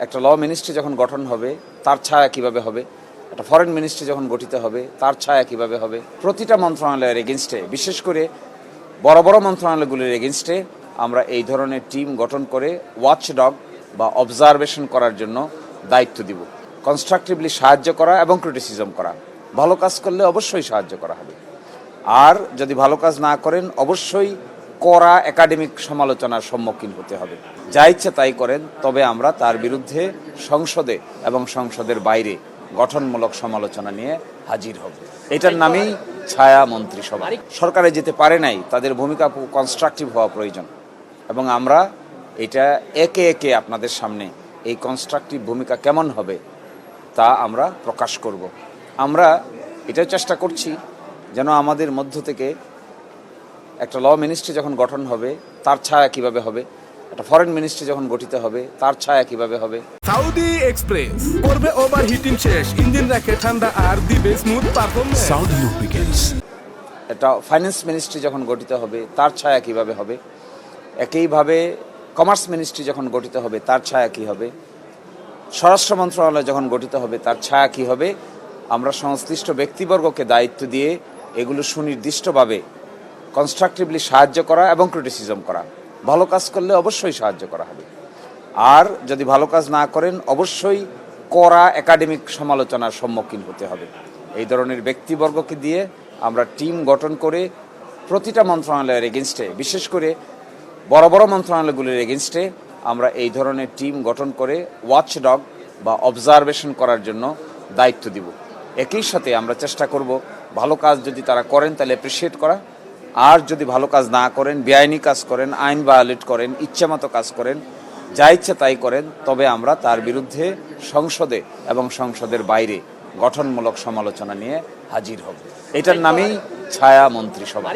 একটা ল মিনিস্ট্রি যখন গঠন হবে তার ছায়া কিভাবে হবে, একটা ফরেন মিনিস্ট্রি যখন গঠিত হবে তার ছায়া কিভাবে হবে, প্রতিটা মন্ত্রণালয়ের এগেনস্টে, বিশেষ করে বড় বড় মন্ত্রণালয়গুলির এগেনস্টে আমরা এই ধরনের টিম গঠন করে ওয়াচডগ বা অবজারভেশন করার জন্য দায়িত্ব দিব। কনস্ট্রাকটিভলি সাহায্য করা এবং ক্রিটিসিজম করা। ভালো কাজ করলে অবশ্যই সাহায্য করা হবে, আর যদি ভালো কাজ না করেন অবশ্যই কড়া একাডেমিক সমালোচনার সম্মুখীন হতে হবে। যা ইচ্ছে তাই করেন, তবে আমরা তার বিরুদ্ধে সংসদে এবং সংসদের বাইরে গঠনমূলক সমালোচনা নিয়ে হাজির হব। এটার নামেই ছায়া মন্ত্রিসভা। সরকারে যেতে পারে নাই, তাদের ভূমিকা কনস্ট্রাকটিভ হওয়া প্রয়োজন, এবং আমরা এটা একে একে আপনাদের সামনে এই কনস্ট্রাকটিভ ভূমিকা কেমন হবে তা আমরা প্রকাশ করব। আমরা এটাও চেষ্টা করছি যেন আমাদের মধ্য থেকে একটা ল মিনিস্ট্রি যখন গঠন হবে তার ছায়া কিভাবে হবে, একটা ফরেন মিনিস্ট্রি যখন গঠিত হবে তার ছায়া কিভাবে হবে। সাউদি এক্সপ্রেস করবে ওভারহিটিং শেষ, ইঞ্জিন রাখে ঠান্ডা আর দিবে স্মুথ পারফরম্যান্স। Saudi lubricants. একটা ফাইন্যান্স মিনিস্ট্রি যখন গঠিত হবে তার ছায়া কিভাবে হবে, একইভাবে কমার্স মিনিস্ট্রি যখন গঠিত হবে তার ছায়া কী হবে, স্বরাষ্ট্র মন্ত্রণালয় যখন গঠিত হবে তার ছায়া কী হবে। আমরা সংশ্লিষ্ট ব্যক্তিবর্গকে দায়িত্ব দিয়ে এগুলো সুনির্দিষ্টভাবে কনস্ট্রাকটিভলি সাহায্য করা এবং ক্রিটিসিজম করা। ভালো কাজ করলে অবশ্যই সাহায্য করা হবে, আর যদি ভালো কাজ না করেন অবশ্যই কড়া একাডেমিক সমালোচনার সম্মুখীন হতে হবে। এই ধরনের ব্যক্তিবর্গকে দিয়ে আমরা টিম গঠন করে প্রতিটা মন্ত্রণালয়ের এগেনস্টে, বিশেষ করে বড় বড় মন্ত্রণালয়গুলির এগেনস্টে আমরা এই ধরনের টিম গঠন করে ওয়াচডগ বা অবজারভেশন করার জন্য দায়িত্ব দিব। একই সাথে আমরা চেষ্টা করব ভালো কাজ যদি তারা করেন তাহলে অ্যাপ্রিসিয়েট করা, আর যদি ভালো কাজ না করেন, বেআইনি কাজ করেন, আইন ভায়োলেট করেন, ইচ্ছামতো কাজ করেন, যা ইচ্ছে তাই করেন, তবে আমরা তার বিরুদ্ধে সংসদে এবং সংসদের বাইরে গঠনমূলক সমালোচনা নিয়ে হাজির হব। এটার নামেই ছায়া মন্ত্রিসভা।